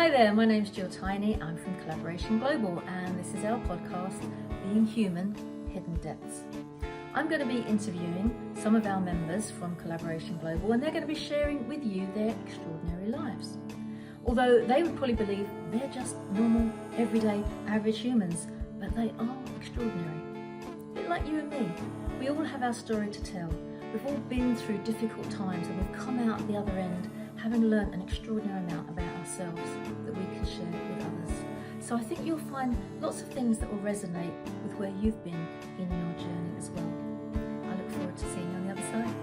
Hi there, my name's Jill Tiny. I'm from Collaboration Global, and this is our podcast, Being Human, Hidden Depths. I'm going to be interviewing some of our members from Collaboration Global, and they're going to be sharing with you their extraordinary lives. Although they would probably believe they're just normal, everyday, average humans, but they are extraordinary. A bit like you and me. We all have our story to tell. We've all been through difficult times, and we've come out the other end having learned an extraordinary amount about ourselves that we can share with others. So I think you'll find lots of things that will resonate with where you've been in your journey as well. I look forward to seeing you on the other side.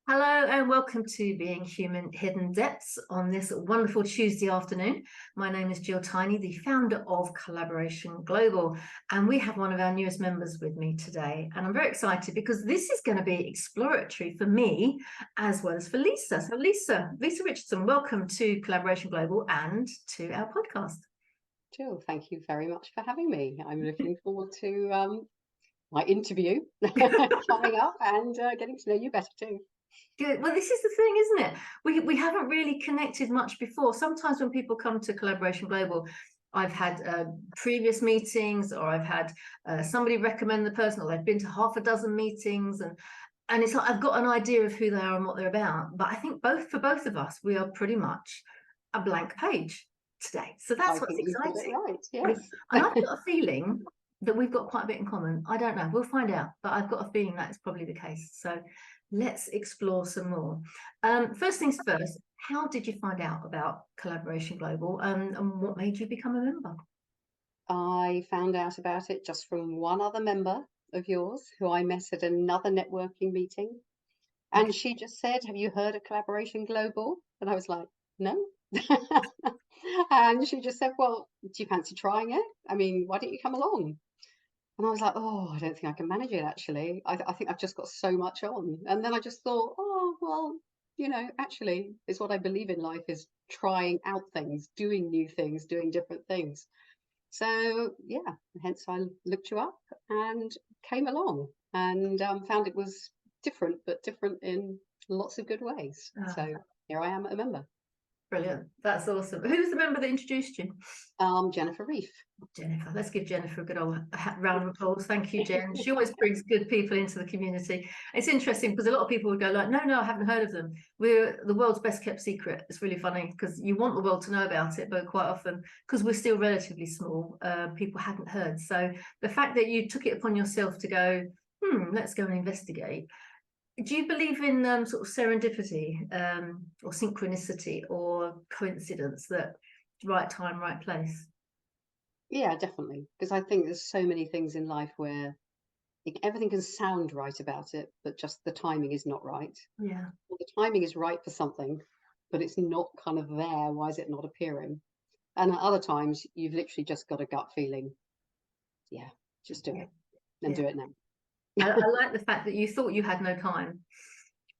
Hello and welcome to Being Human, Hidden Depths on this wonderful Tuesday afternoon. My name is Jill Tiny, the founder of Collaboration Global, and we have one of our newest members with me today. And I'm very excited because this is going to be exploratory for me as well as for Lisa. So Lisa Richardson, welcome to Collaboration Global and to our podcast. Jill, thank you very much for having me. I'm looking forward to my interview coming up and getting to know you better too. Good. Well, this is the thing, isn't it? We haven't really connected much before. Sometimes when people come to Collaboration Global, I've had previous meetings, or I've had somebody recommend the person, or they've been to half a dozen meetings, and it's like I've got an idea of who they are and what they're about. But I think for both of us, we are pretty much a blank page today. So that's what's exciting. Right, yes. And I've got a feeling that we've got quite a bit in common. I don't know. We'll find out. But I've got a feeling that's probably the case. So let's explore some more. First things first, how did you find out about Collaboration Global and what made you become a member? I found out about it just from one other member of yours who I met at another networking meeting. And she just said, "Have you heard of Collaboration Global?" And I was like, "No." And she just said, "Well, do you fancy trying it? I mean, why don't you come along?" And I was like, "Oh, I don't think I can manage it, actually. I think I've just got so much on." And then I just thought, oh, well, actually, it's what I believe in life is trying out things, doing new things, doing different things. So, yeah, hence I looked you up and came along and found it was different, but different in lots of good ways. So here I am a member. Brilliant. That's awesome. Who's the member that introduced you? Jennifer Reef. Jennifer. Let's give Jennifer a good old round of applause. Thank you, Jen. She always brings good people into the community. It's interesting because a lot of people would go like, no, I haven't heard of them. We're the world's best kept secret. It's really funny because you want the world to know about it, but quite often, because we're still relatively small, people hadn't heard. So the fact that you took it upon yourself to go, let's go and investigate. Do you believe in sort of serendipity or synchronicity or coincidence, that right time, right place? Yeah, definitely. Because I think there's so many things in life where everything can sound right about it, but just the timing is not right. Yeah. Or the timing is right for something, but it's not kind of there. Why is it not appearing? And at other times, you've literally just got a gut feeling. Yeah, just do it and do it now. I like the fact that you thought you had no time,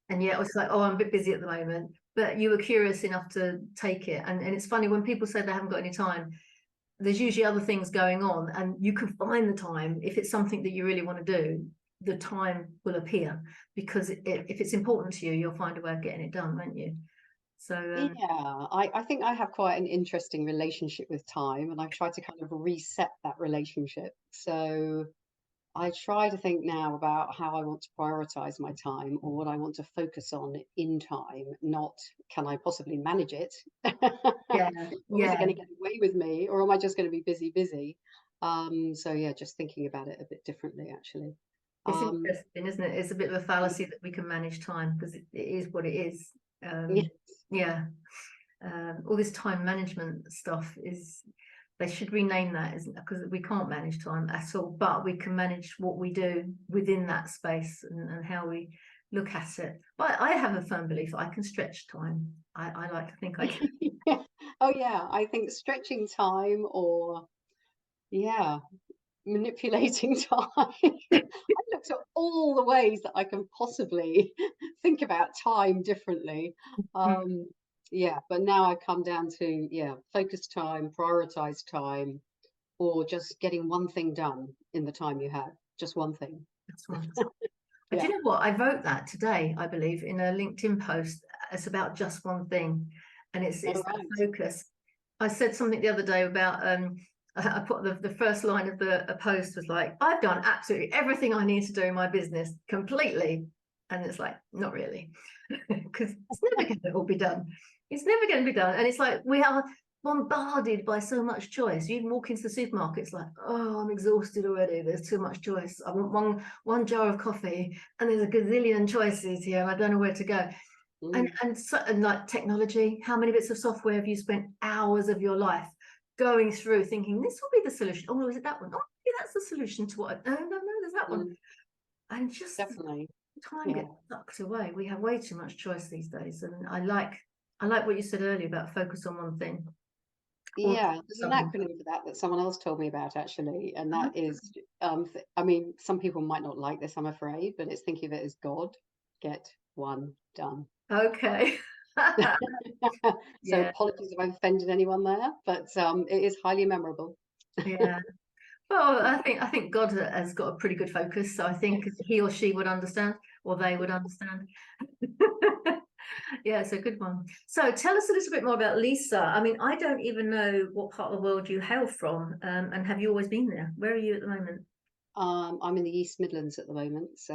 and yet it was like, oh, I'm a bit busy at the moment, but you were curious enough to take it. And it's funny when people say they haven't got any time, there's usually other things going on, and you can find the time. If it's something that you really want to do, the time will appear, because if it's important to you, you'll find a way of getting it done, won't you? So yeah, I think I have quite an interesting relationship with time, and I've tried to kind of reset that relationship. So I try to think now about how I want to prioritize my time, or what I want to focus on in time, not can I possibly manage it? yeah, Or is it going to get away with me, or am I just going to be busy? So yeah, just thinking about it a bit differently, actually. It's interesting, isn't it? It's a bit of a fallacy that we can manage time, because it is what it is. All this time management stuff is, they should rename that, isn't it? Because we can't manage time at all, but we can manage what we do within that space and how we look at it. But I have a firm belief I can stretch time. I like to think I can. Oh yeah, I think stretching time, or manipulating time. I looked at all the ways that I can possibly think about time differently. But now I come down to focus time, prioritize time, or just getting one thing done in the time you have. just one thing. That's one. Do Yeah. you know what? I wrote that today, I believe, in a LinkedIn post. It's about just one thing, and it's All that right. focus. I said something the other day about I put the first line of the a post was like, I've done absolutely everything I need to do in my business completely. And it's like, not really, because it's never going to all be done. It's never going to be done. And it's like we are bombarded by so much choice. You even walk into the supermarket, it's like, oh, I'm exhausted already. There's too much choice. I want one jar of coffee, and there's a gazillion choices here, and I don't know where to go. Mm. And like technology, how many bits of software have you spent hours of your life going through thinking this will be the solution? Oh no, is it that one? Oh, yeah, that's the solution to what? No, there's that one. And just Definitely. time Yeah. gets sucked away. We have way too much choice these days, and I like what you said earlier about focus on one thing. Or Yeah, there's an something. acronym for that someone else told me about actually, and Uh-huh. that is, I mean, some people might not like this, I'm afraid, but it's thinking of it as God, get one done. Okay. So Yeah, apologies if I've offended anyone there, but it is highly memorable. yeah. Well, I think God has got a pretty good focus, so I think Yes. he or she would understand, or they would understand. Yeah, it's a good one. So tell us a little bit more about Lisa. I mean, I don't even know what part of the world you hail from, and have you always been there? Where are you at the moment? I'm in the East Midlands at the moment, so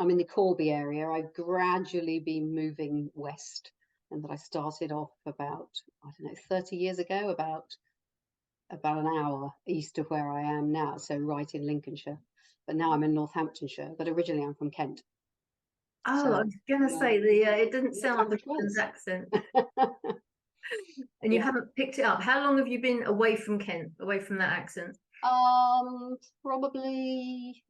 I'm in the Corby area. I've gradually been moving west, and that I started off about, I don't know, 30 years ago, about an hour east of where I am now, so right in Lincolnshire. But now I'm in Northamptonshire, but originally I'm from Kent. Oh, I So was gonna yeah, say the it didn't no sound time for like a Midlands choice. accent, and you Yeah. haven't picked it up. How long have you been away from Kent, away from that accent? Probably,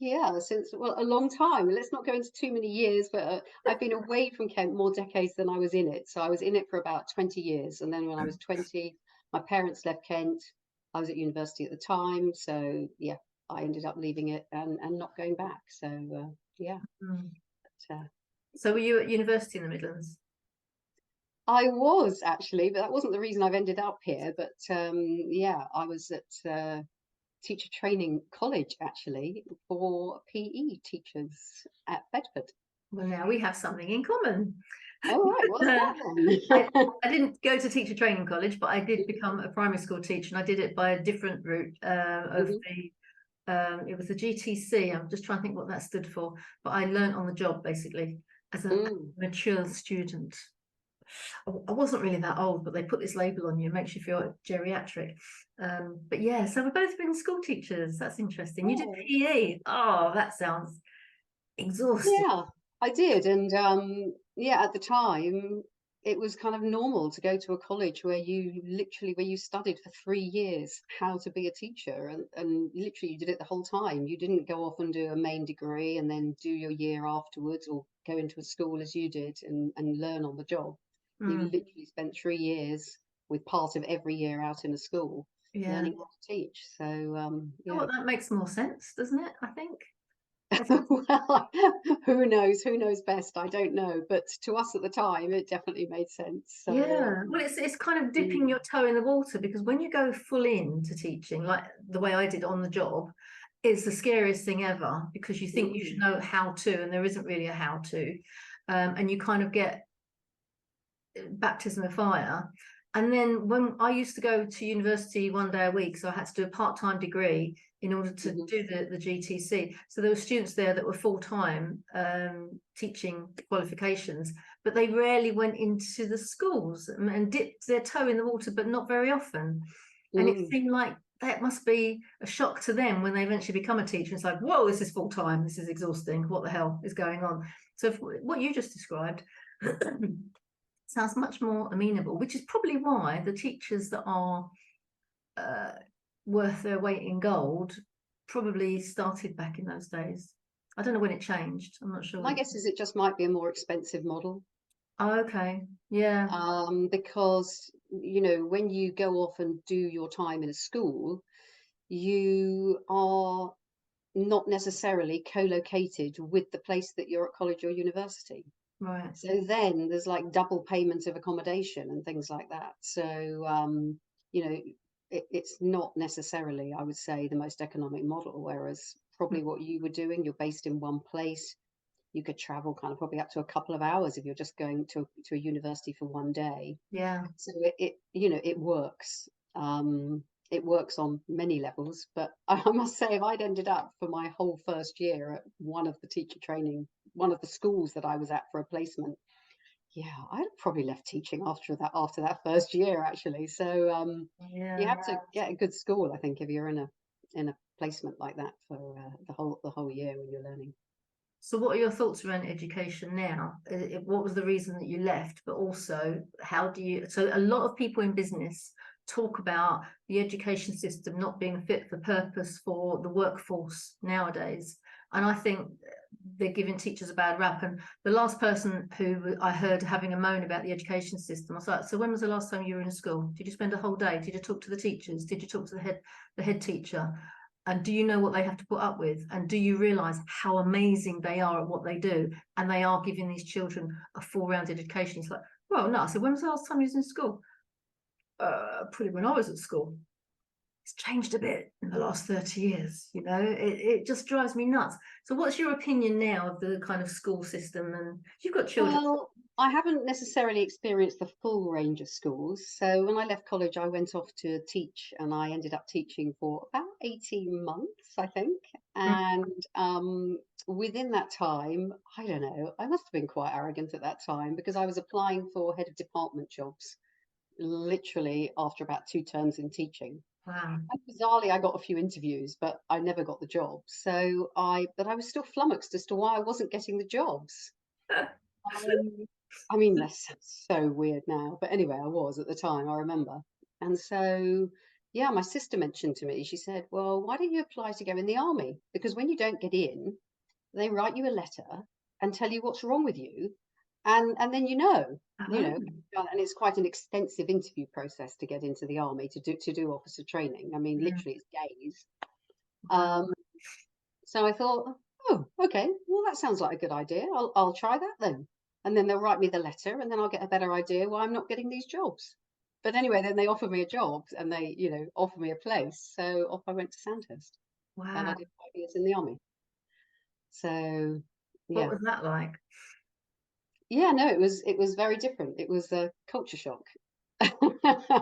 yeah, since, well, a long time. Let's not go into too many years, but I've been away from Kent more decades than I was in it. So I was in it for about 20 years. And then when I was 20, my parents left Kent. I was at university at the time. So yeah, I ended up leaving it and not going back. So yeah. Hmm. But, So were you at university in the Midlands? I was actually, but that wasn't the reason I've ended up here. But yeah, I was at teacher training college actually for PE teachers at Bedford. Well, now we have something in common. All right, what's Uh, I, that then? I didn't go to teacher training college, but I did become a primary school teacher, and I did it by a different route of Mhm. the. It was the GTC. I'm just trying to think what that stood for, but I learned on the job basically as a Mm. mature student. I wasn't really that old, but they put this label on you, it makes you feel geriatric. But yeah, so we've both been school teachers. That's interesting. You did Oh, PE. Oh, that sounds exhausting. yeah, I did. And yeah, at the time, it was kind of normal to go to a college where you studied for 3 years how to be a teacher, and literally you did it the whole time. You didn't go off and do a main degree and then do your year afterwards, or go into a school as you did and learn on the job. You Mm, literally spent 3 years with part of every year out in a school yeah. learning how to teach. So Oh, yeah. well, that makes more sense, doesn't it? I think. It's, Well, who knows? Who knows best? I don't know. But to us at the time, it definitely made sense. So, yeah. Well, it's kind of dipping mm, your toe in the water because when you go full into teaching, like the way I did on the job, it's the scariest thing ever because you think you should mm, know how to, and there isn't really a how to. And you kind of get baptism of fire. And then when I used to go to university one day a week, so I had to do a part-time degree in order to mhm, do the GTC. So there were students there that were full-time teaching qualifications, but they rarely went into the schools and dipped their toe in the water, but not very often. And it mm. seemed like that must be a shock to them when they eventually become a teacher. It's like, whoa, this is full-time, this is exhausting. What the hell is going on? So what you just described sounds much more amenable, which is probably why the teachers that are uh, worth their weight in gold probably started back in those days. I don't know when it changed. I'm not sure when My it. guess is it just might be a more expensive model, Oh, okay. Yeah. because when you go off and do your time in a school, you are not necessarily co-located with the place that you're at college or university. Right. So then there's like double payment of accommodation and things like that. So, you know, it's not necessarily, I would say, the most economic model, whereas Mm. probably what you were doing, you're based in one place. You could travel kind of probably up to a couple of hours if you're just going to a university for one day. Yeah. So it works. It works on many levels, but I must say, if I'd ended up for my whole first year at one of the schools that I was at for a placement, yeah, I'd have probably left teaching after that first year, actually. So you Yeah. have to get a good school, I think, if you're in a placement like that for the whole year when you're learning. So, what are your thoughts around education now? What was the reason that you left? But also, how do you? So, a lot of people in business talk about the education system not being fit for purpose for the workforce nowadays. And I think they're giving teachers a bad rap. And the last person who I heard having a moan about the education system, I was like, so when was the last time you were in a school? Did you spend a whole day? Did you talk to the teachers? Did you talk to the head teacher? And do you know what they have to put up with? And do you realize how amazing they are at what they do? And they are giving these children a full-rounded education. It's like, well, no. I said, when was the last time you was in school? Probably when I was at school. It's changed a bit in the last 30 years, it just drives me nuts. So what's your opinion now of the kind of school system? And you've got children. Well, I haven't necessarily experienced the full range of schools. So when I left college, I went off to teach, and I ended up teaching for about 18 months, I think. Mm. And within that time, I don't know, I must have been quite arrogant at that time because I was applying for head of department jobs literally after about 2 terms in teaching. Wow. And bizarrely, I got a few interviews, but I never got the job. But I was still flummoxed as to why I wasn't getting the jobs. Um, I mean, that sounds so weird now, but anyway, I was at the time, I remember. And so, yeah, my sister mentioned to me, she said, well, why don't you apply to go in the army? Because when you don't get in, they write you a letter and tell you what's wrong with you. And then you Oh, know, and it's quite an extensive interview process to get into the army to do officer training. I mean, yeah. literally, it's days. Wow. Um, so I thought, oh, okay, well, that sounds like a good idea. I'll try that then. And then they'll write me the letter, and then I'll get a better idea why I'm not getting these jobs. But anyway, then they offered me a job, and they, offered me a place. So off I went to Sandhurst, and I Wow. did 5 years in the army. So What yeah, was that like? yeah, no, it was very different. It was a culture shock. Did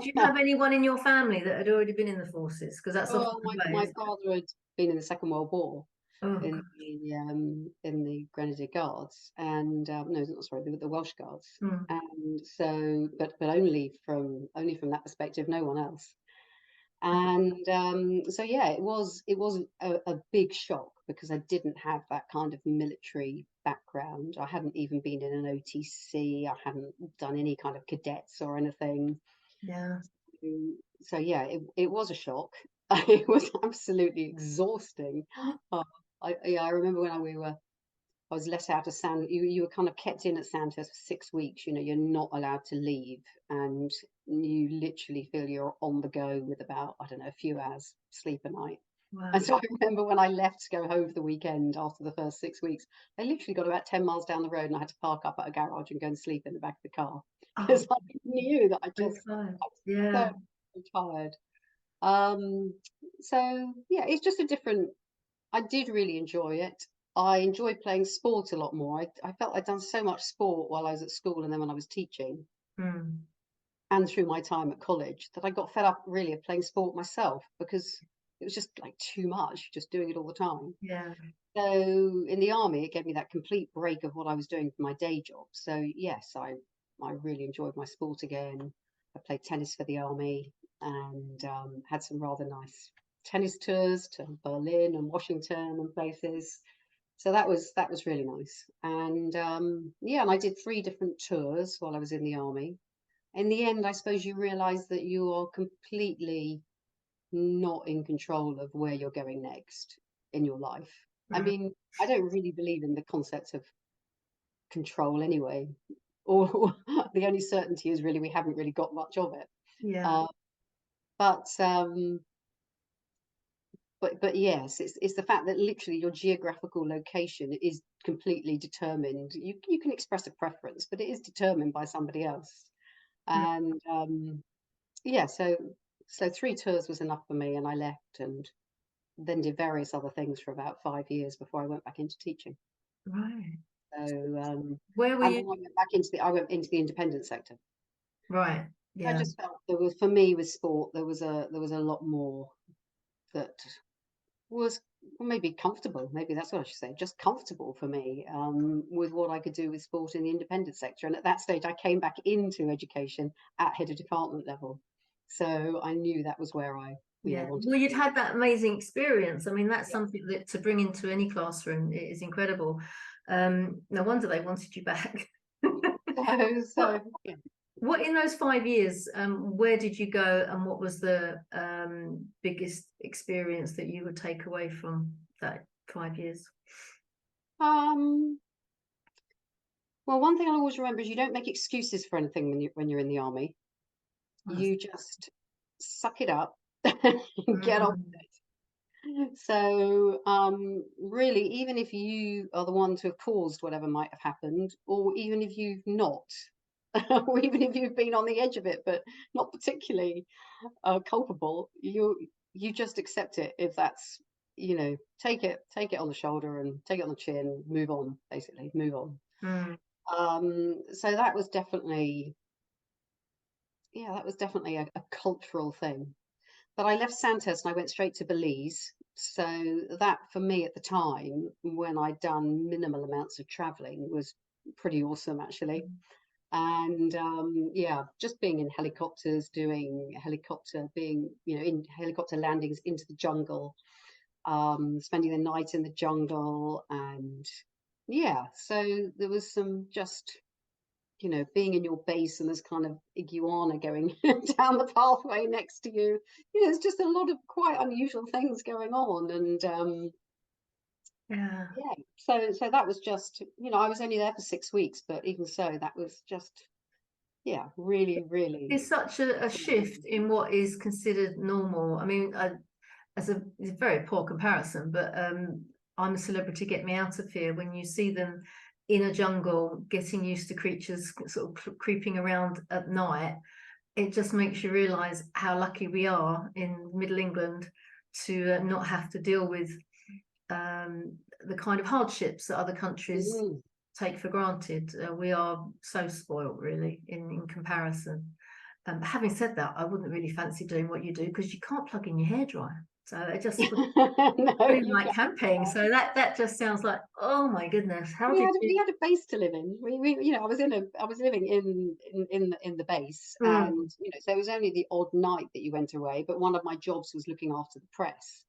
you have anyone in your family that had already been in the forces? Because that's often Well, the way, my isn't it? father had been in the Second World War Oh, in the Grenadier Guards, and no, not sorry, the Welsh Guards, God. and so, but only from that perspective, no one else. And so yeah, it was a big shock because I didn't have that kind of military background. I hadn't even been in an OTC. I hadn't done any kind of cadets or anything. Yeah. So yeah, it was a shock. It was absolutely exhausting. Uh, I remember when I was let out of Sand. You were kind of kept in at Sandhurst for 6 weeks. You're not allowed to leave, and you literally feel you're on the go with about, I don't know, a few hours sleep a night. And Wow. so I remember when I left to go home for the weekend after the first 6 weeks, I literally got about 10 miles down the road and I had to park up at a garage and go and sleep in the back of the car Oh, because I knew that so fun. I Yeah. was so tired. Um, so yeah, it's just a different. I did really enjoy it. I enjoyed playing sport a lot more. I felt I'd done so much sport while I was at school and then when I was teaching Mm. and through my time at college that I got fed up really of playing sport myself because it was just like too much, just doing it all the time. Yeah. So in the army, it gave me that complete break of what I was doing for my day job. So yes, I really enjoyed my sport again. I played tennis for the army and had some rather nice tennis tours to Berlin and Washington and places. So that was really nice. And yeah, and I did 3 different tours while I was in the army. In the end, I suppose you realise that you are completely not in control of where you're going next in your life. I Mm. mean, I don't really believe in the concept of control anyway, or the only certainty is really we haven't really got much of it. Yeah. Uh, but um, but yes, it's the fact that literally your geographical location is completely determined. You can express a preference, but it is determined by somebody else. Mm. And yeah, so So 3 tours was enough for me, and I left, and then did various other things for about 5 years before I went back into teaching. Right. So, Where were and you? then I went into the independent sector. Right. I Yeah. just felt there was, for me with sport, there was a lot more that was, well, maybe comfortable. Maybe that's what I should say. Just comfortable for me, with what I could do with sport in the independent sector. And at that stage, I came back into education at head of department level. So I knew that was where I, Yeah. wanted Well, to you'd be. had that amazing experience. I mean, that's Yeah. something that to bring into any classroom is incredible. No wonder they wanted you back. So, What so yeah. what in those 5 years, where did you go, and what was the biggest experience that you would take away from that 5 years? Um, well, one thing I'll always remember is you don't make excuses for anything when you're in the army. Nice. You just suck it up and get on. Mm, So, really, even if you are the one to have caused whatever might have happened, or even if you've not, or even if you've been on the edge of it but not particularly culpable, you just accept it. If that's, take it on the shoulder and take it on the chin, move on, basically, move on. mm, So that was definitely, a cultural thing. But I left Santos and I went straight to Belize. So that for me at the time, when I'd done minimal amounts of traveling, was pretty awesome actually. And yeah, just being in helicopters, doing helicopter, being, in helicopter landings into the jungle, spending the night in the jungle. And yeah, so there was some just, being in your base and there's kind of iguana going down the pathway next to you. There's just a lot of quite unusual things going on. And yeah. yeah, so that was just, I was only there for 6 weeks, but even so, that was just, yeah, really, really. It's such a shift in what is considered normal. I mean, it's a very poor comparison, but I'm a celebrity, get me out of here. When you see them in a jungle, getting used to creatures sort of creeping around at night, it just makes you realise how lucky we are in Middle England to not have to deal with the kind of hardships that other countries Mm. take for granted. We are so spoilt, really, in comparison. Having said that, I wouldn't really fancy doing what you do because you can't plug in your hairdryer. So it just No, really you like camping. can't. So that just sounds like, oh my goodness, how we did had you? we had a base to live in. I was living in the base, Mm, and so it was only the odd night that you went away. But one of my jobs was looking after the press.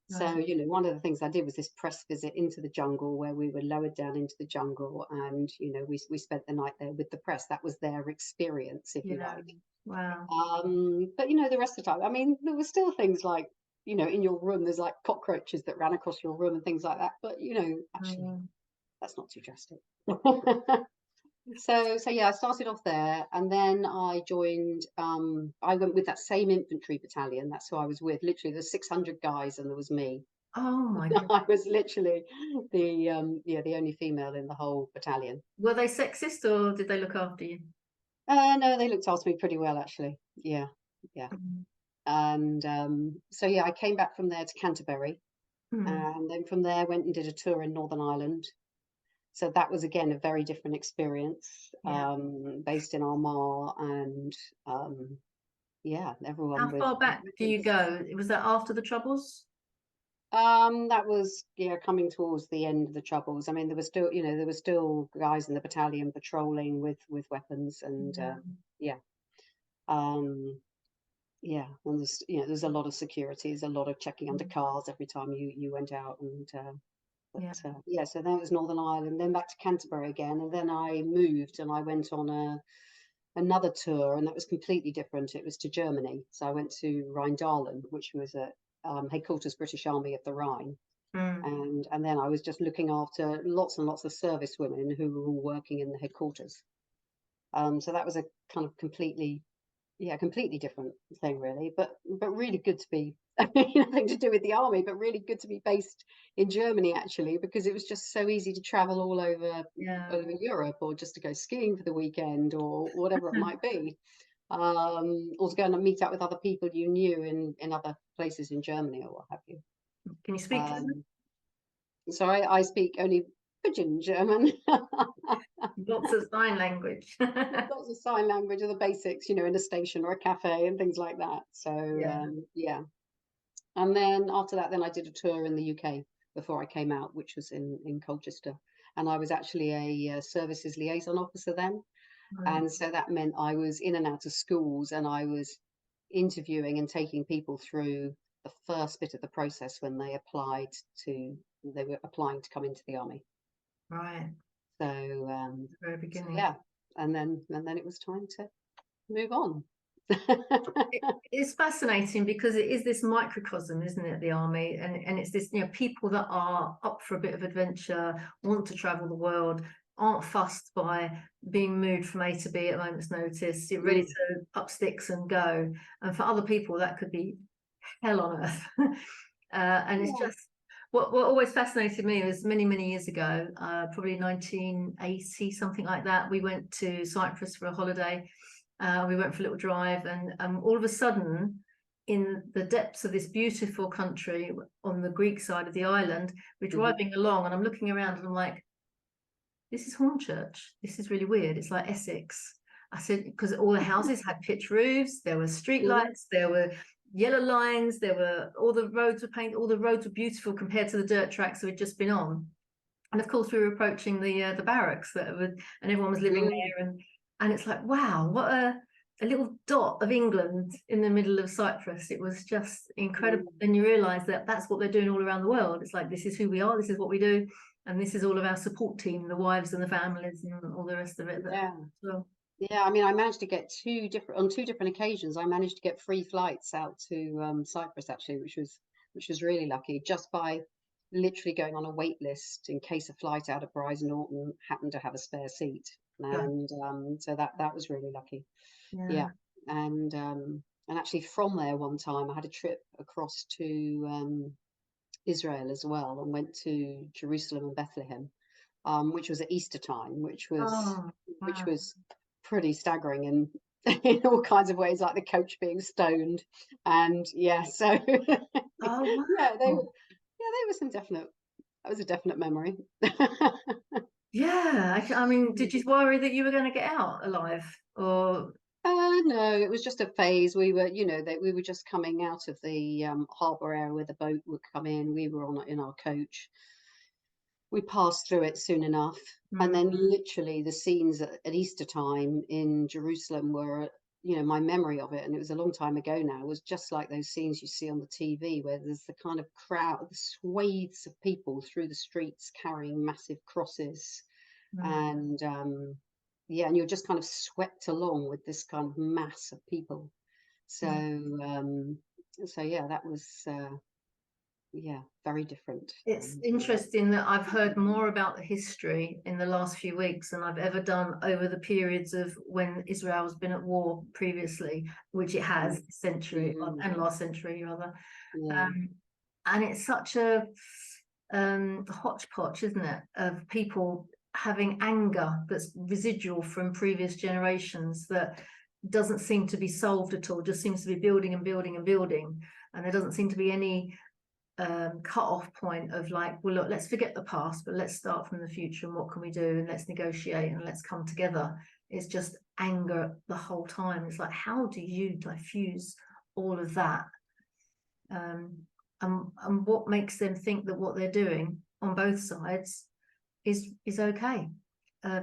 So right, one of the things I did was this press visit into the jungle, where we were lowered down into the jungle, and we spent the night there with the press. That was their experience, if you yeah, like. wow, But the rest of the time, I mean, there were still things like, in your room, there's like cockroaches that ran across your room and things like that. But actually, mm, that's not too drastic. So yeah, I started off there, and then I joined. I went with that same infantry battalion. That's who I was with. Literally, there's 600 guys, and there was me. oh my goodness. I was literally the only female in the whole battalion. Were they sexist or did they look after you? No, they looked after me pretty well, actually. Yeah, yeah. Mm, And so yeah, I came back from there to Canterbury, mm, and then from there went and did a tour in Northern Ireland. So that was again a very different experience, yeah. based in Armagh, and yeah, everyone How far with back do you weapons. go? Was that after the Troubles? That was, coming towards the end of the Troubles. I mean, there were still guys in the battalion patrolling with weapons, and Yeah, yeah, um, yeah, and there's a lot of security, there's a lot of checking under mm, cars every time you went out, and but yeah, yeah, so that was Northern Ireland, then back to Canterbury again, and then I moved and I went on another tour, and that was completely different. It was to Germany, so I went to Rheindahlen, which was at headquarters British Army of the Rhine, mm, and then I was just looking after lots and lots of service women who were all working in the headquarters. So that was a kind of completely different thing, really, but really good to be. Nothing to do with the army, but really good to be based in Germany, actually, because it was just so easy to travel all over yeah. Europe, or just to go skiing for the weekend or whatever it might be. or to go and meet up with other people you knew in other places in Germany or what have you. Can you speak German? Um, so I speak only pidgin German. Lots of sign language. Lots of sign language are the basics, you know, in a station or a cafe and things like that. So Yeah. yeah. And then after that, then I did a tour in the UK before I came out, which was in Colchester. And I was actually a services liaison officer then. Right. And so that meant I was in and out of schools and I was interviewing and taking people through the first bit of the process when they were applying to come into the army. Right. So, Very so beginning. yeah, and then it was time to move on. It's fascinating because it is this microcosm, isn't it, the army, and it's this, you know, people that are up for a bit of adventure, want to travel the world, aren't fussed by being moved from A to B at a moment's notice. You're ready Mm, to up sticks and go. And for other people, that could be hell on earth. And it's yeah. just what always fascinated me was many years ago, probably 1980, something like that. We went to Cyprus for a holiday. We went for a little drive, and all of a sudden, in the depths of this beautiful country on the Greek side of the island, we're Hmm. driving along, and I'm looking around, and I'm like, "This is Hornchurch. This is really weird. It's like Essex." I said, because all the houses had pitch roofs, there were street Hmm. lights, there were yellow lines, there were all the roads were painted, all the roads were beautiful compared to the dirt tracks we'd just been on. And of course, we were approaching the barracks and everyone was living Mm, there, and it's like, wow, what a little dot of England in the middle of Cyprus. It was just incredible. mm. And you realise that that's what they're doing all around the world. It's like, this is who we are, this is what we do, and this is all of our support team, the wives and the families and all the rest of it. Yeah. So, Yeah, I mean, I managed to get on two different occasions. I managed to get free flights out to Cyprus actually, which was really lucky, just by literally going on a wait list in case a flight out of Brize Norton happened to have a spare seat, yeah, and so that was really lucky. yeah. Yeah, and actually from there one time I had a trip across to Israel as well, and went to Jerusalem and Bethlehem, which was at Easter time, Oh, which wow. was pretty staggering in in all kinds of ways, like the coach being stoned, and yeah, so Oh, yeah, wow. they were some definite. That was a definite memory. Yeah. I mean, did you worry that you were going to get out alive? Or, No, it was just a phase. We were, we were just coming out of the harbour area where the boat would come in. We were on in our coach. We passed through it soon enough. And then mm, literally the scenes at Easter time in Jerusalem were, my memory of it, and it was a long time ago now, was just like those scenes you see on the TV where there's the kind of crowd, the swathes of people through the streets carrying massive crosses. mm, And yeah, and you're just kind of swept along with this kind of mass of people. So, yeah. so yeah, that was, yeah, very different. It's And interesting that I've heard more about the history in the last few weeks than I've ever done over the periods of when Israel has been at war previously, which it has mm, this century mm, and last century rather. yeah. Um, and it's such a hodgepodge, isn't it, of people having anger that's residual from previous generations that doesn't seem to be solved at all, just seems to be building and building and building. And there doesn't seem to be any cut-off point of like, well, look, let's forget the past, but let's start from the future, and what can we do, and let's negotiate and let's come together. It's just anger the whole time. It's like, how do you diffuse all of that, um, and what makes them think that what they're doing on both sides is okay,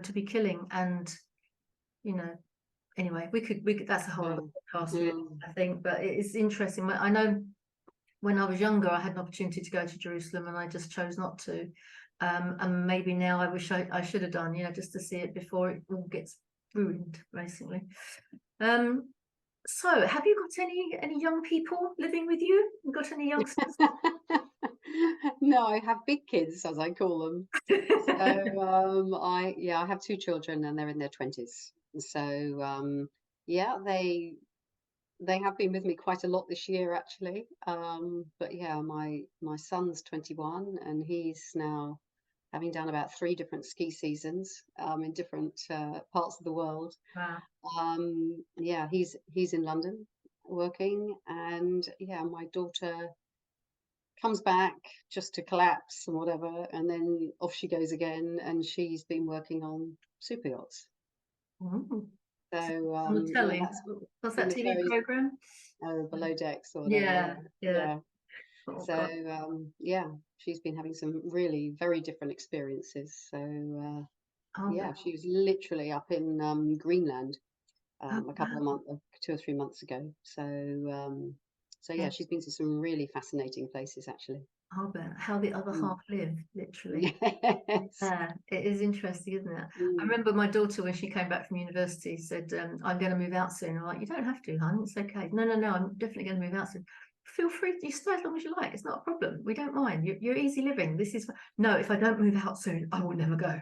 to be killing? And you know, anyway, we could that's a whole other Mm, podcast really, mm. I think. But it's interesting. I know when I was younger, I had an opportunity to go to Jerusalem and I just chose not to. And maybe now I wish I should have done, just to see it before it all gets ruined, basically. Um, so have you got any young people living with you? You got any youngsters? No, I have big kids, as I call them. So I have two children and they're in their 20s. So yeah, they have been with me quite a lot this year actually. But yeah, my son's 21 and he's now having done about 3 different ski seasons in different parts of the world. Wow. Yeah, he's in London working, and yeah, my daughter comes back just to collapse and whatever, and then off she goes again, and she's been working on super yachts. Mm. So On the yeah, telly. that's What's in that the TV very program? below decks or whatever. Yeah, Yeah, yeah. yeah. Oh So God. yeah, she's been having some really very different experiences. So Oh, yeah, she was literally up in Greenland oh, a couple of wow. months, 2 or 3 months ago. So yeah, Yeah. she's been to some really fascinating places actually. I'll bet how the other Mm. half live, literally. Yes. Yeah, it is interesting, isn't it? I Mm. remember my daughter when she came back from university said, "I'm going to move out soon." I'm like, "You don't have to, hon. It's okay." No, no, no. I'm definitely going to move out soon. Feel free. You stay as long as you like. It's not a problem. We don't mind. You're easy living. This is no. If I don't move out soon, I will never go.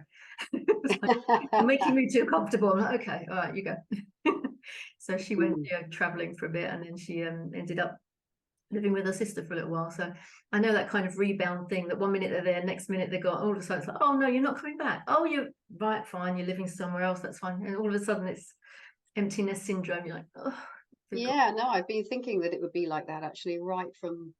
It's like, you're making me too comfortable. I'm like, okay, all right, you go. So she went, Mm. traveling for a bit, and then she ended up living with her sister for a little while. So I know that kind of rebound thing, that one minute they're there, next minute they're gone. All of a sudden it's like, oh no, you're not coming back. Oh, you're right, fine, you're living somewhere else, that's fine. And all of a sudden it's emptiness syndrome. You're like, oh, forgot. Yeah, no, I've been thinking that it would be like that actually, right from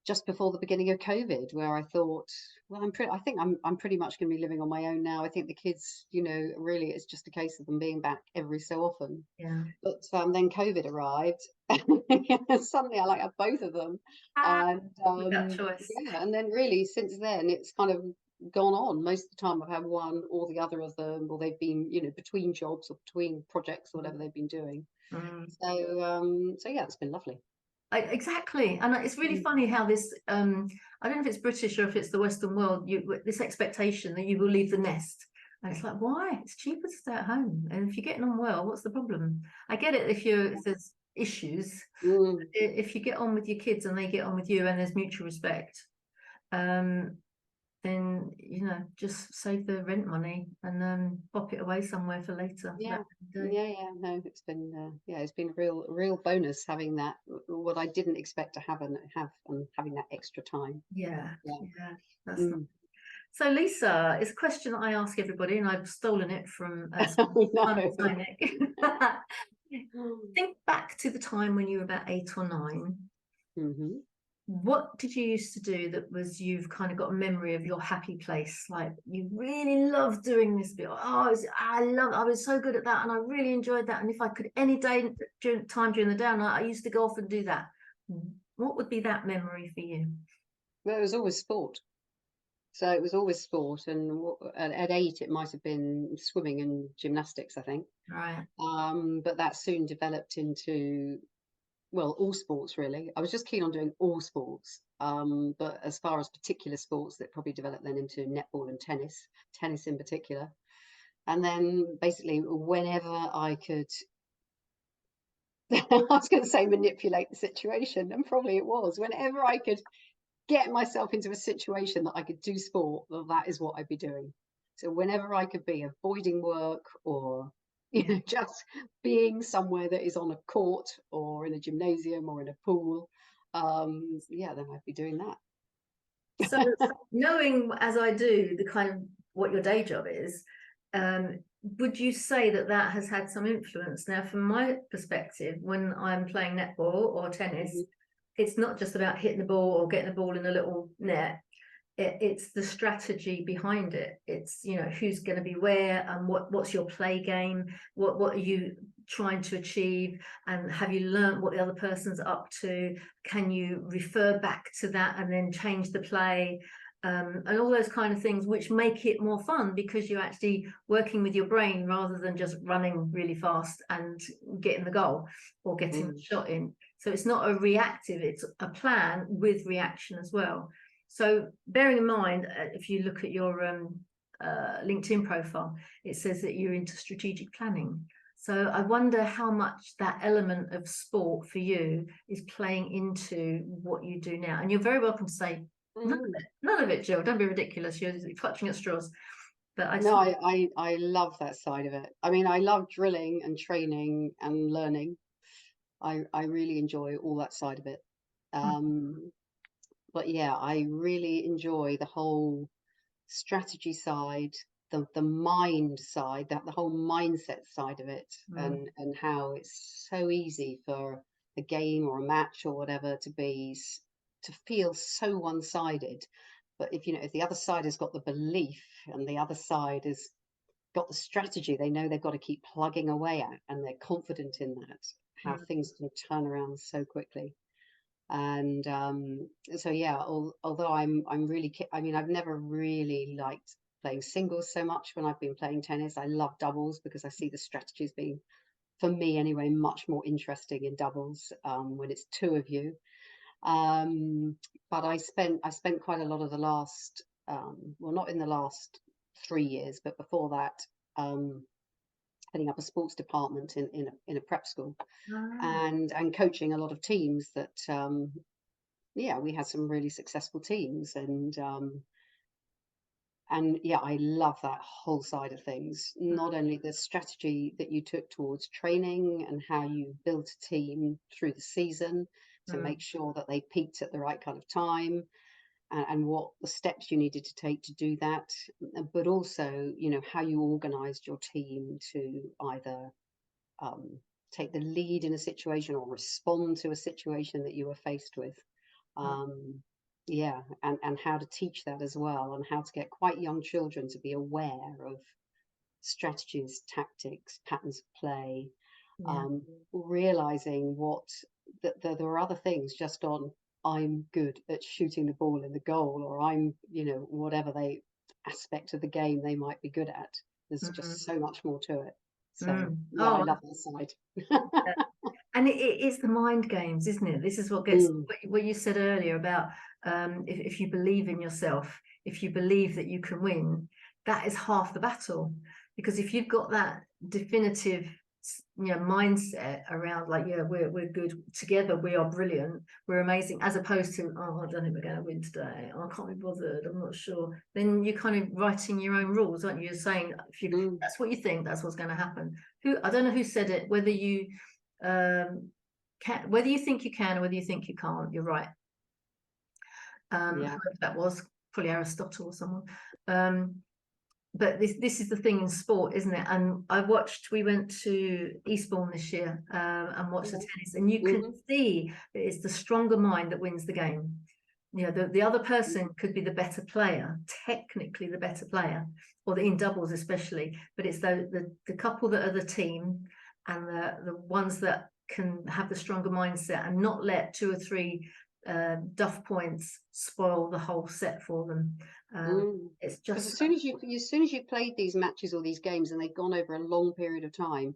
just before the beginning of COVID, where I thought, well, I think I'm pretty much going to be living on my own now. I think the kids, really it's just a case of them being back every so often. Yeah. But then COVID arrived, and suddenly I have both of them, Ah, and with that choice. yeah, and then really since then it's kind of gone on. Most of the time I've had one or the other of them, or they've been, between jobs or between projects or whatever they've been doing. Mm. So yeah, it's been lovely. Exactly, and it's really Mm. funny how this I don't know if it's British or if it's the Western world, this expectation that you will leave the nest, and it's like, why? It's cheaper to stay at home, and if you're getting on well, what's the problem? I get it if there's issues. Mm. If you get on with your kids and they get on with you and there's mutual respect, um then just save the rent money and pop it away somewhere for later, for Yeah. that day. Yeah. No, it's been yeah, it's been a real bonus having that, what I didn't expect to and having that extra time. Yeah, Yeah. yeah, that's nice. Mm. So Lisa, it's a question that I ask everybody, and I've stolen it from Simon No. Sinek. Think back to the time when you were about 8 or 9. Hmm. What did you used to do that was, you've kind of got a memory of your happy place? Like you really loved doing this bit. Oh, I was so good at that, and I really enjoyed that. And if I could any day during the day, and I used to go off and do that. What would be that memory for you? Well, it was always sport. So it was always sport, and at 8 it might have been swimming and gymnastics, I think. Right. But that soon developed into, well, all sports really. I was just keen on doing all sports. But as far as particular sports, that probably developed then into netball and tennis in particular. And then basically whenever I could, I was going to say manipulate the situation, and probably it was. Whenever I could get myself into a situation that I could do sport, well, that is what I'd be doing. So whenever I could be avoiding work, or Yeah. just being somewhere that is on a court or in a gymnasium or in a pool, yeah, then I'd be doing So that. knowing as I do the kind of what your day job is, would you say that that has had some influence? Now, from my perspective, when I'm playing netball or tennis, Mhm. it's not just about hitting the ball or getting the ball in a little net. It's the strategy behind it. It's who's going to be where, and what's your play game, what are you trying to achieve, and have you learned what the other person's up to? Can you refer back to that and then change the play, and all those kind of things, which make it more fun because you're actually working with your brain rather than just running really fast and getting the goal or getting the Mm. shot in. So it's not a reactive, it's a plan with reaction as well. So bearing in mind, if you look at your LinkedIn profile, it says that you're into strategic planning. So I wonder how much that element of sport for you is playing into what you do now. And you're very welcome to say none of Mm. it. None of it, Jill. Don't be ridiculous. You're clutching at straws. But I just No, I love that side of it. I mean, I love drilling and training and learning. I really enjoy all that side of it. mm, But yeah, I really enjoy the whole strategy side, the mind side, that the whole mindset side of it, Mm. and how it's so easy for a game or a match or whatever to feel so one-sided. But if the other side has got the belief, and the other side has got the strategy, they know they've got to keep plugging away at, and they're confident in that, how Mm. things can turn around so quickly. And so yeah, although I'm really I mean, I've never really liked playing singles so much when I've been playing tennis. I love doubles because I see the strategies being, for me anyway, much more interesting in doubles, when it's two of you. But I spent quite a lot of the last, well, not in the last 3 years, but before that, heading up a sports department in a prep school, Ah. and coaching a lot of teams that, yeah, we had some really successful teams, and yeah, I love that whole side of things. Not only the strategy that you took towards training and how you built a team through the season to Mm. make sure that they peaked at the right kind of time, and what the steps you needed to take to do that, but also, how you organized your team to either, um, take the lead in a situation or respond to a situation that you were faced with. Mm. Yeah, and how to teach that as well, and how to get quite young children to be aware of strategies, tactics, patterns of play, Yeah. um, realizing that there are other things just on, I'm good at shooting the ball in the goal, or I'm, whatever they aspect of the game they might be good at. There's just Mm. so much more to it. So Mm. yeah, I Oh, love that side. yeah. And it is the mind games, isn't it? This is what gets Mm, what you said earlier about, if you believe in yourself, if you believe that you can win, that is half the battle. Because if you've got that definitive, mindset around, like, yeah, we're good together, we are brilliant, we're amazing, as opposed to, oh, I don't think we're going to win today, oh, I can't be bothered, I'm not sure. Then you're kind of writing your own rules, aren't you? You're saying, mm, that's what you think, that's what's going to happen. I don't know who said it, whether you whether you think you can or whether you think you can't, you're right. yeah. Whoever that was, probably Aristotle or someone. But this is the thing in sport, isn't it? And we went to Eastbourne this year, and watched the tennis, and you can Mm-hmm. see that it's the stronger mind that wins the game. The other person could be the better player, technically the better player, or in doubles especially, but it's the couple that are the team, and the ones that can have the stronger mindset and not let two or three duff points spoil the whole set for them. It's Because just, as soon as you played these matches or these games and they've gone over a long period of time,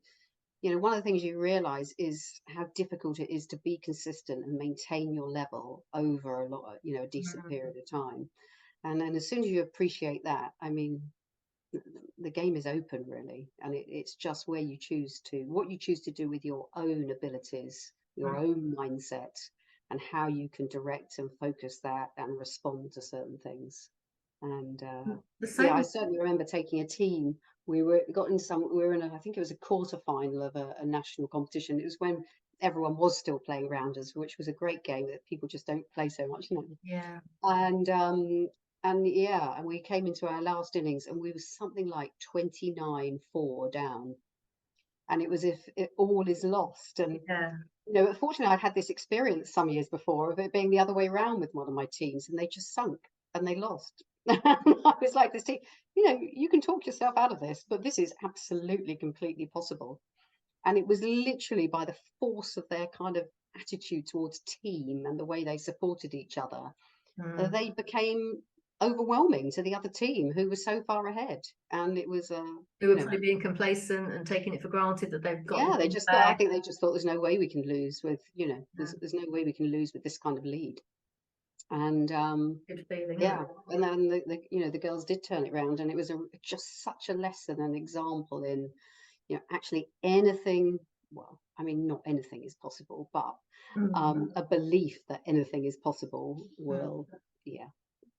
one of the things you realize is how difficult it is to be consistent and maintain your level over a decent period of time. And then as soon as you appreciate that, I mean, the game is open really, and it's just what you choose to do with your own abilities, your own mindset, and how you can direct and focus that and respond to certain things. And the yeah, I same. certainly remember taking a team. We were in I think it was a quarter final of a national competition. It was when everyone was still playing rounders, which was a great game that people just don't play so much now. Yeah. And yeah, and we came into our last innings and we were something like 29-4 down, and it was if it all is lost. And Yeah. unfortunately, I'd had this experience some years before of it being the other way around with one of my teams, and they just sunk and they lost. I was like, this team, you can talk yourself out of this, but this is absolutely, completely possible. And it was literally by the force of their kind of attitude towards team and the way they supported each other that Mm. they became overwhelming to the other team who was so far ahead. And it was, Who were probably being complacent and taking it for granted that they've got yeah, it they in the just thought, I bag. think they just thought there's no way we can lose with, Yeah. there's no way we can lose with this kind of lead. And Good feeling, isn't yeah, it? and then the girls did turn it around, and it was just such a lesson and example in, actually anything. Well, I mean, not anything is possible, but Mm. a belief that anything is possible Mm. will, yeah,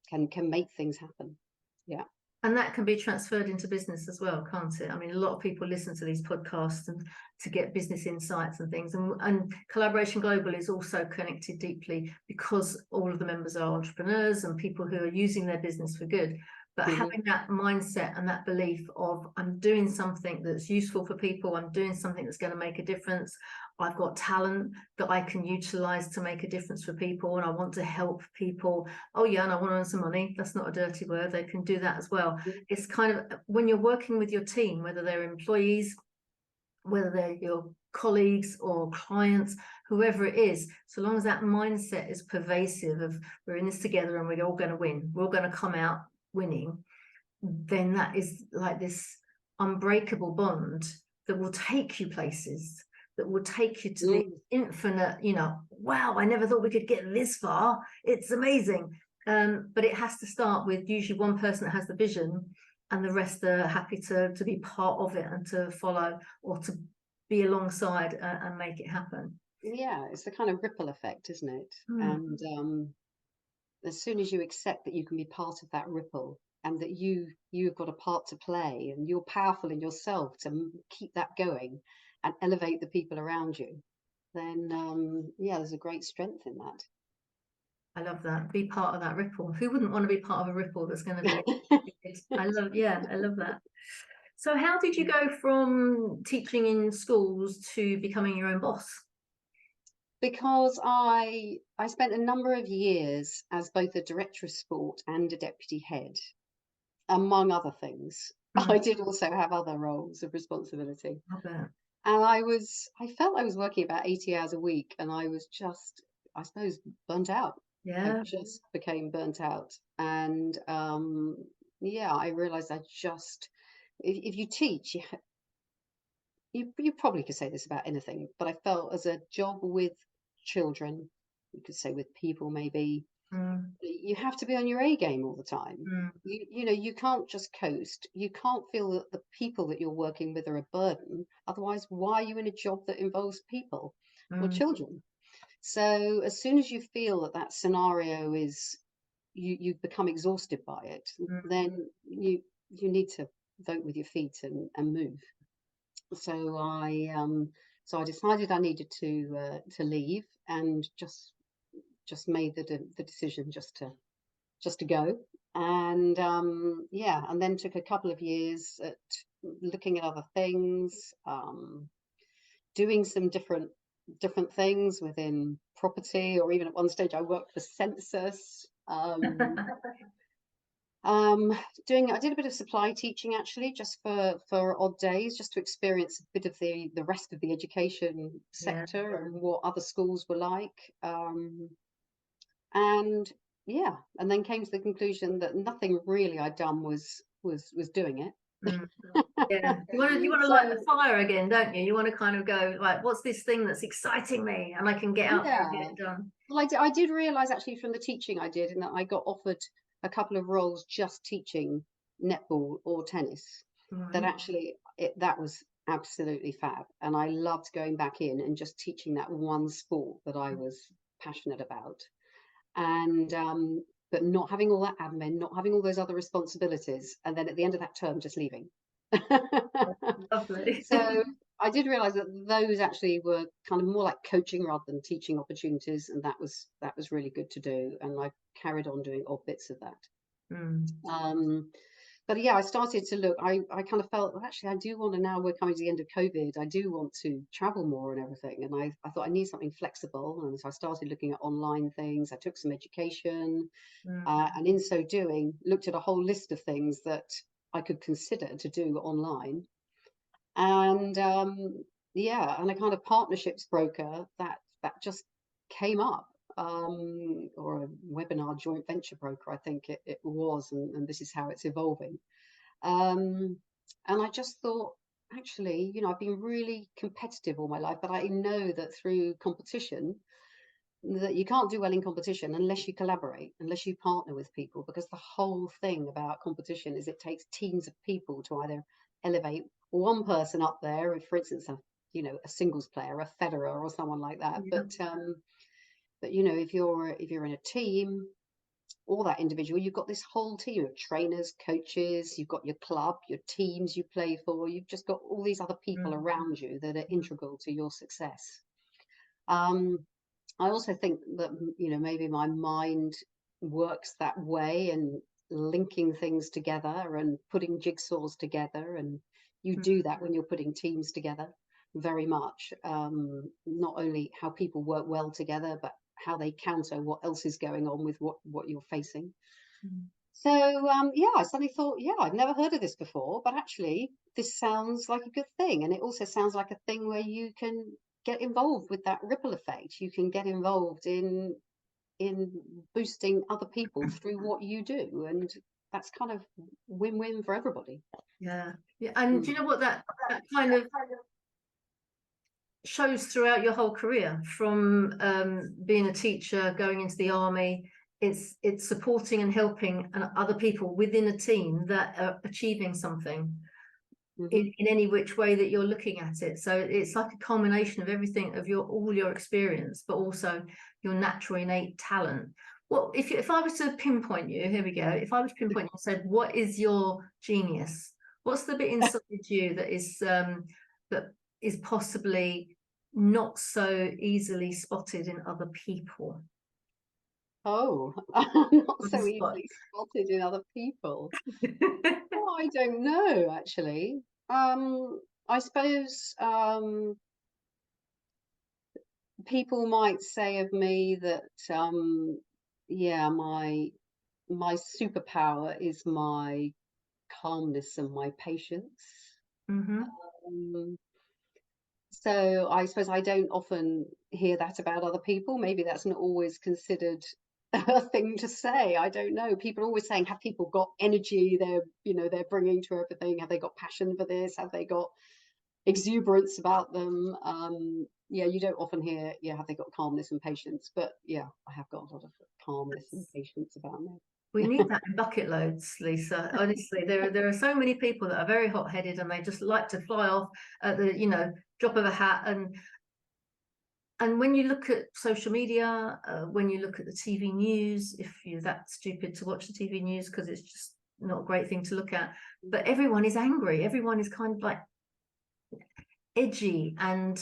can make things happen. Yeah. And that can be transferred into business as well, can't it? I mean, a lot of people listen to these podcasts and to get business insights and things. And Collaboration Global is also connected deeply because all of the members are entrepreneurs and people who are using their business for good. But Hmm. having that mindset and that belief of I'm doing something that's useful for people, I'm doing something that's going to make a difference, I've got talent that I can utilize to make a difference for people, and I want to help people. Oh yeah, and I want to earn some money. That's not a dirty word. They can do that as well. It's kind of when you're working with your team, whether they're employees, whether they're your colleagues or clients, whoever it is, so long as that mindset is pervasive of we're in this together and we're all going to win, we're all going to come out winning, then that is like this unbreakable bond that will take you places, that will take you to the infinite, wow, I never thought we could get this far. It's amazing. But it has to start with usually one person that has the vision and the rest are happy to be part of it and to follow or to be alongside and make it happen. Yeah, it's the kind of ripple effect, isn't it? And as soon as you accept that you can be part of that ripple and that you've got a part to play and you're powerful in yourself to keep that going and elevate the people around you, then yeah, there's a great strength in that. I love that. Be part of that ripple. Who wouldn't want to be part of a ripple that's going to be? I love that. So how did you go from teaching in schools to becoming your own boss? Because I spent a number of years as both a director of sport and a deputy head, among other things. I did also have other roles of responsibility. I bet. And I felt I was working about 80 hours a week, and I was just, I suppose, burnt out. I Yeah. just became burnt out. And yeah, I realized if you teach, you probably could say this about anything, but I felt as a job with children, you could say with people maybe, you have to be on your A game all the time. You know, you can't just coast. You can't feel that the people that you're working with are a burden. Otherwise, why are you in a job that involves people or children? So as soon as you feel that that scenario is, you become exhausted by it, then you need to vote with your feet and move. So I decided I needed to leave and just made the decision just to go. And yeah, and then took a couple of years at looking at other things, doing some different things within property, or even at one stage I worked for census. I did a bit of supply teaching actually, just for odd days, just to experience a bit of the rest of the education Yeah. sector and what other schools were like. And yeah, and then came to the conclusion that nothing really I'd done was doing it. Yeah. You want to light So the fire again, don't you? You want to kind of go like, what's this thing that's exciting me and I can get out there and get yeah, it done. well, I did realize actually from the teaching I did, and that I got offered a couple of roles just teaching netball or tennis. That Right. actually that was absolutely fab, and I loved going back in and just teaching that one sport that I was passionate about, and but not having all that admin, not having all those other responsibilities, and then at the end of that term just leaving. Lovely. So I did realize that those actually were kind of more like coaching rather than teaching opportunities, and that was really good to do, and I carried on doing odd bits of that. But yeah, I started to look. I kind of felt, well, actually, I do want to, now we're coming to the end of COVID, I do want to travel more and everything. And I thought I need something flexible. And so I started looking at online things. I took some education, and in so doing, looked at a whole list of things that I could consider to do online. And yeah, and a kind of partnerships broker that just came up, or a webinar joint venture broker, I think it was, and this is how it's evolving. And I just thought, actually, I've been really competitive all my life, but I know that through competition, that you can't do well in competition unless you collaborate, unless you partner with people, because the whole thing about competition is it takes teams of people to either elevate one person up there, if, for instance, a singles player, a Federer or someone like that. Yeah. But if you're in a team, or that individual, you've got this whole team of trainers, coaches, you've got your club, your teams you play for, you've just got all these other people around you that are integral to your success. I also think that maybe my mind works that way, and linking things together and putting jigsaws together, and you do that when you're putting teams together very much. Not only how people work well together, but how they counter what else is going on with what you're facing. Mm. So yeah, I suddenly thought, yeah, I've never heard of this before, but actually this sounds like a good thing. And it also sounds like a thing where you can get involved with that ripple effect. You can get involved in boosting other people through what you do. And that's kind of win-win for everybody. Yeah. Yeah. And do Mm. you know what that kind of shows throughout your whole career, from being a teacher, going into the army? It's supporting and helping other people within a team that are achieving something Mhm. in any which way that you're looking at it. So it's like a culmination of everything, of all your experience, but also your natural innate talent. Well, if I was to pinpoint you, here we go. If I was to pinpoint you and said, what is your genius? What's the bit inside you that is possibly not so easily spotted in other people? Oh, not On the so spot. easily spotted in other people. Oh, I don't know, actually. I suppose people might say of me that, yeah, my superpower is my calmness and my patience. Mm-hmm. Um, so I suppose I don't often hear that about other people. Maybe that's not always considered a thing to say. I don't know. People are always saying, have people got energy they're bringing to everything? Have they got passion for this? Have they got exuberance about them? Yeah, you don't often hear, yeah, have they got calmness and patience? But yeah, I have got a lot of calmness and patience about We me. need that in bucket loads, Lisa. Honestly, there are so many people that are very hot-headed and they just like to fly off at the drop of a hat. And when you look at social media, when you look at the TV news, if you're that stupid to watch the TV news because it's just not a great thing to look at, but everyone is angry. Everyone is kind of like edgy and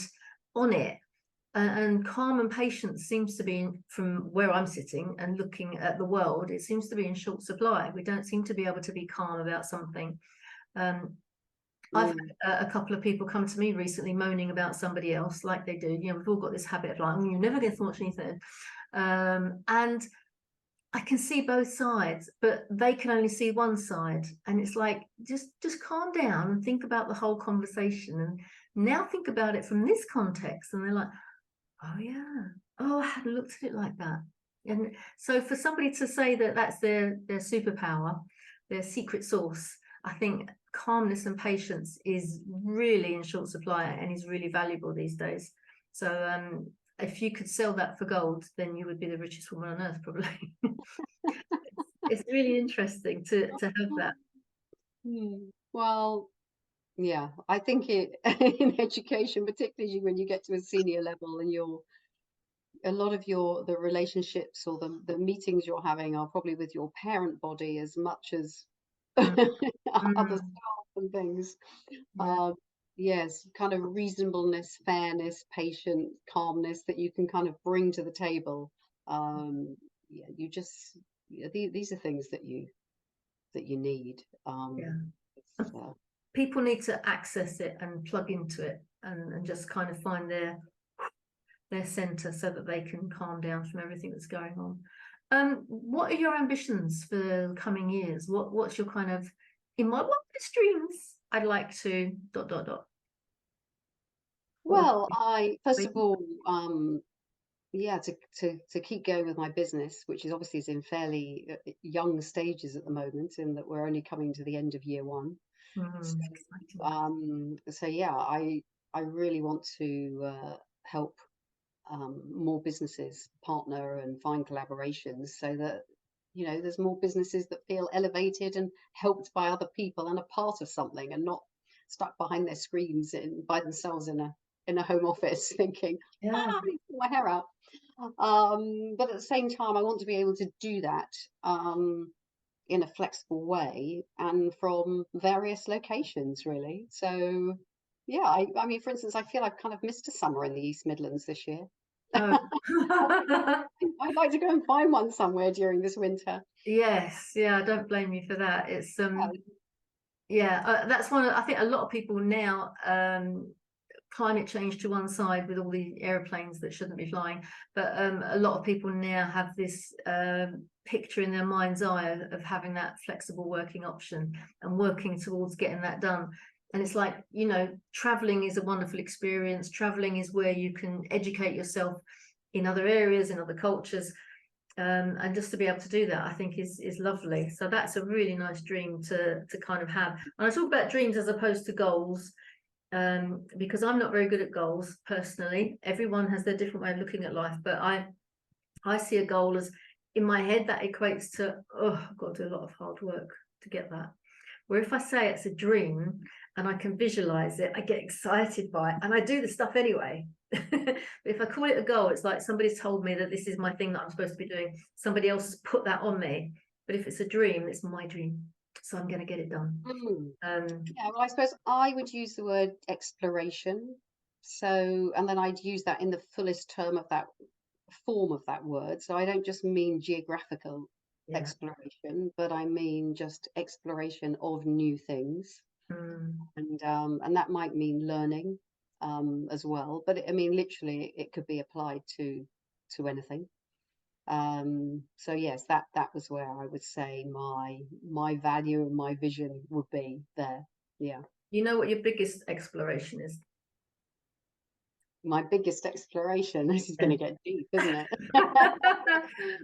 on it. And calm and patience seems to be, from where I'm sitting and looking at the world, it seems to be in short supply. We don't seem to be able to be calm about something. I've had a couple of people come to me recently moaning about somebody else, like they do. We've all got this habit of like, you're never going to watch anything. And I can see both sides, but they can only see one side. And it's like, just calm down and think about the whole conversation. And now think about it from this context. And they're like, oh yeah, oh, I hadn't looked at it like that. And so for somebody to say that that's their superpower, their secret sauce, I think calmness and patience is really in short supply and is really valuable these days. So if you could sell that for gold, then you would be the richest woman on earth, probably. It's really interesting to have that. Well, yeah, I think in education, particularly when you get to a senior level and a lot of the relationships or the meetings you're having are probably with your parent body as much as Mm, other mm, staff and things. yeah. Um, yes, kind of reasonableness, fairness, patience, calmness that you can kind of bring to the table. Yeah, these are things that you need. Yeah. It's, People need to access it and plug into it and just kind of find their center so that they can calm down from everything that's going on. What are your ambitions for the coming years? What's your kind of, in my wildest dreams, I'd like to ... What Well, I first would of all, yeah, to keep going with my business, which is obviously is in fairly young stages at the moment, in that we're only coming to the end of year one. So, exciting. so yeah, I really want to help more businesses partner and find collaborations so that there's more businesses that feel elevated and helped by other people and a part of something and not stuck behind their screens by themselves in a home office thinking, Yeah. I need to pull my hair out. But at the same time, I want to be able to do that in a flexible way and from various locations, really. So, yeah, I mean, for instance, I feel I've kind of missed a summer in the East Midlands this year. Oh. I'd like to go and find one somewhere during this winter. Yes, yeah, I don't blame you for that. It's yeah, that's I think a lot of people now, climate change to one side with all the airplanes that shouldn't be flying, but a lot of people now have this picture in their mind's eye of having that flexible working option and working towards getting that done. And it's like, you know, traveling is a wonderful experience. Traveling is where you can educate yourself in other areas, in other cultures. And just to be able to do that, I think is lovely. So that's a really nice dream to kind of have. And I talk about dreams as opposed to goals, because I'm not very good at goals personally. Everyone has their different way of looking at life, but I see a goal as, in my head, that equates to, oh, I've got to do a lot of hard work to get that. Where if I say it's a dream and I can visualize it, I get excited by it and I do the stuff anyway. But if I call it a goal, it's like somebody's told me that this is my thing that I'm supposed to be doing. Somebody else has put that on me. But if it's a dream, it's my dream. So I'm going to get it done. Yeah, well, I suppose I would use the word exploration. So, and then I'd use that in the fullest term of that form of that word. So I don't just mean geographical exploration, but I mean just exploration of new things. And that might mean learning as well. But I mean, literally, it could be applied to anything. So yes, that was where I would say my value and my vision would be there. Yeah. You know what your biggest exploration is? My biggest exploration. This is going to get deep, isn't it?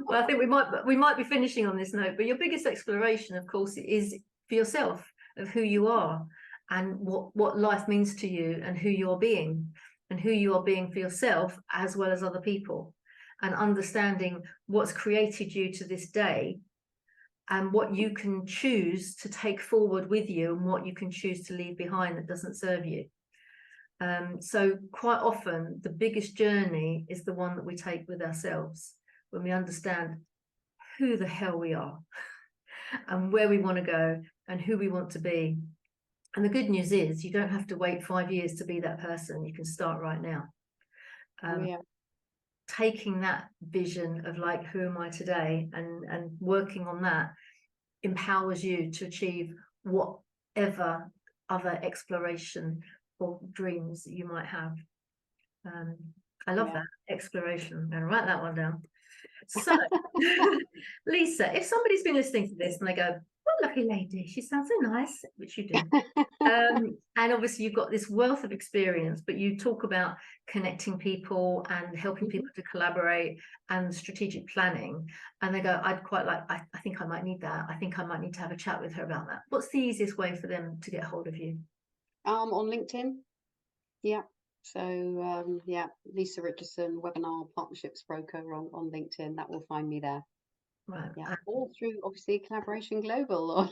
Well, I think we might be finishing on this note, but your biggest exploration, of course, is for yourself, of who you are and what life means to you and who you're being and who you are being for yourself as well as other people, and understanding what's created you to this day and what you can choose to take forward with you and what you can choose to leave behind that doesn't serve you. So quite often the biggest journey is the one that we take with ourselves, when we understand who the hell we are and where we want to go and who we want to be. And the good news is you don't have to wait 5 years to be that person. You can start right now. Taking that vision of like, who am I today, and working on that empowers you to achieve whatever other exploration or dreams that you might have. I love that, exploration. I'm going to write that one down. So Lisa, if somebody's been listening to this and they go, what a lucky lady, she sounds so nice, which you do, and obviously you've got this wealth of experience, but you talk about connecting people and helping people to collaborate and strategic planning, and they go, I'd quite like, I think I might need that, I think I might need to have a chat with her about that. What's the easiest way for them to get hold of you? On LinkedIn. Yeah. So yeah, Lisa Richardson, webinar partnerships broker on LinkedIn. That will find me there. Right. Yeah. Or through obviously Collaboration Global.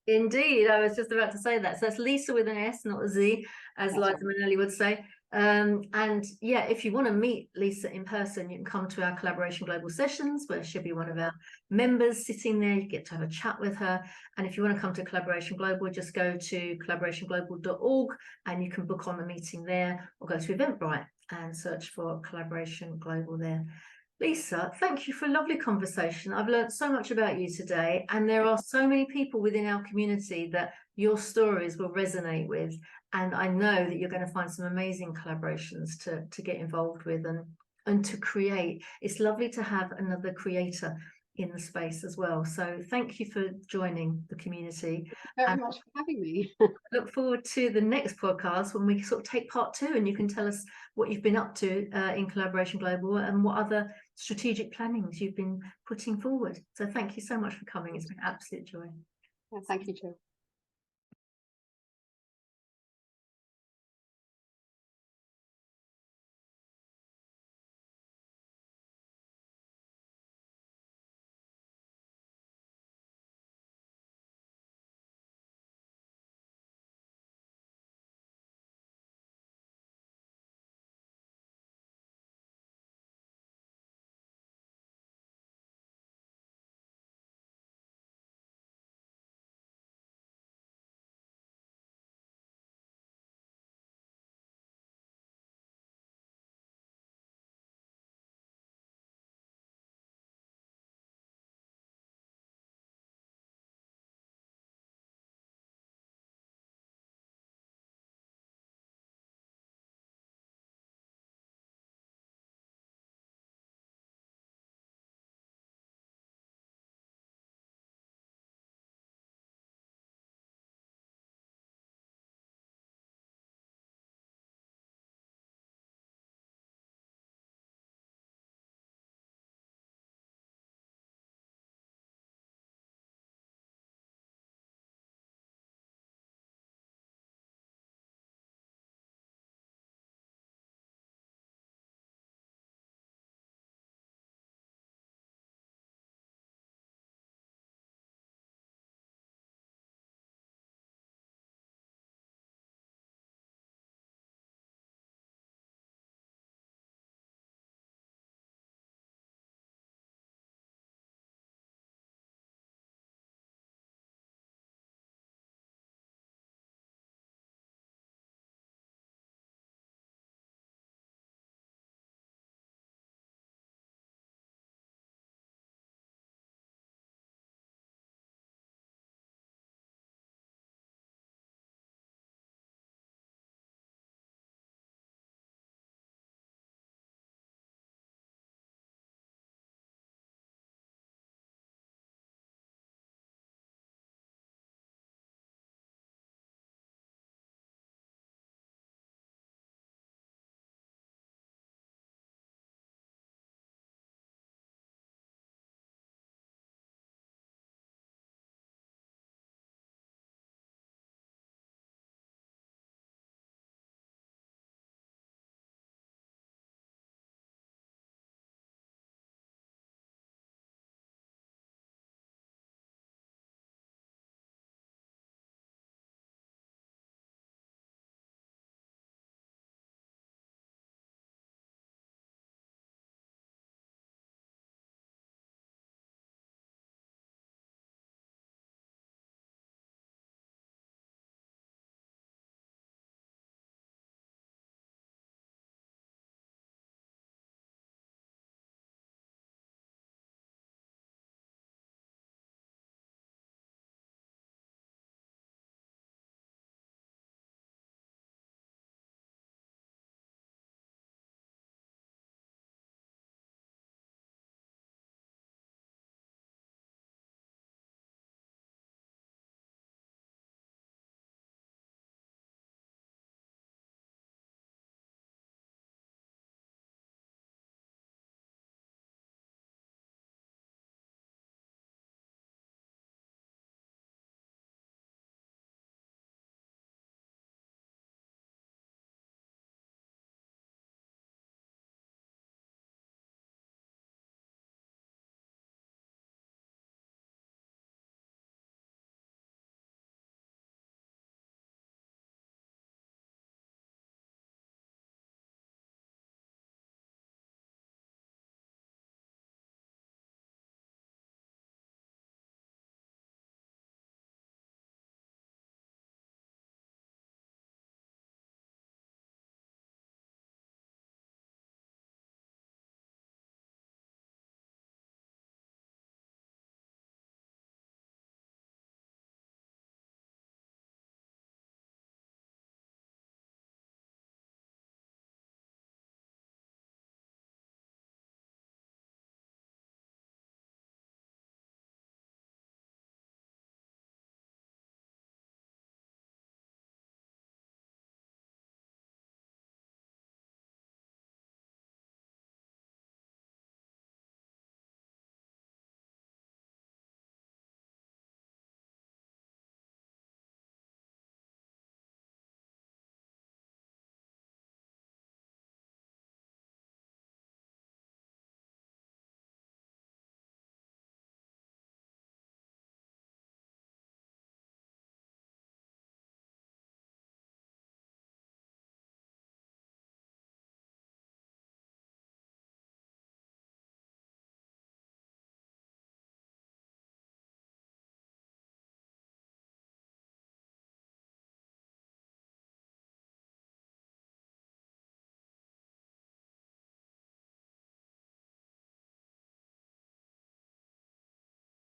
Indeed, I was just about to say that. So that's Lisa with an S, not a Z, as Liza Minnelli would say. And yeah, if you want to meet Lisa in person, you can come to our Collaboration Global sessions, where she'll be one of our members sitting there. You get to have a chat with her. And if you want to come to Collaboration Global, just go to collaborationglobal.org and you can book on a meeting there, or go to Eventbrite and search for Collaboration Global there. Lisa, thank you for a lovely conversation. I've learned so much about you today, and there are so many people within our community that your stories will resonate with, and I know that you're going to find some amazing collaborations to get involved with and to create. It's lovely to have another creator in the space as well. So thank you for joining the community. Very much for having me. Look forward to the next podcast when we sort of take part 2 and you can tell us what you've been up to in Collaboration Global and what other strategic plannings you've been putting forward. So thank you so much for coming. It's been an absolute joy. Yeah, thank you, Jo.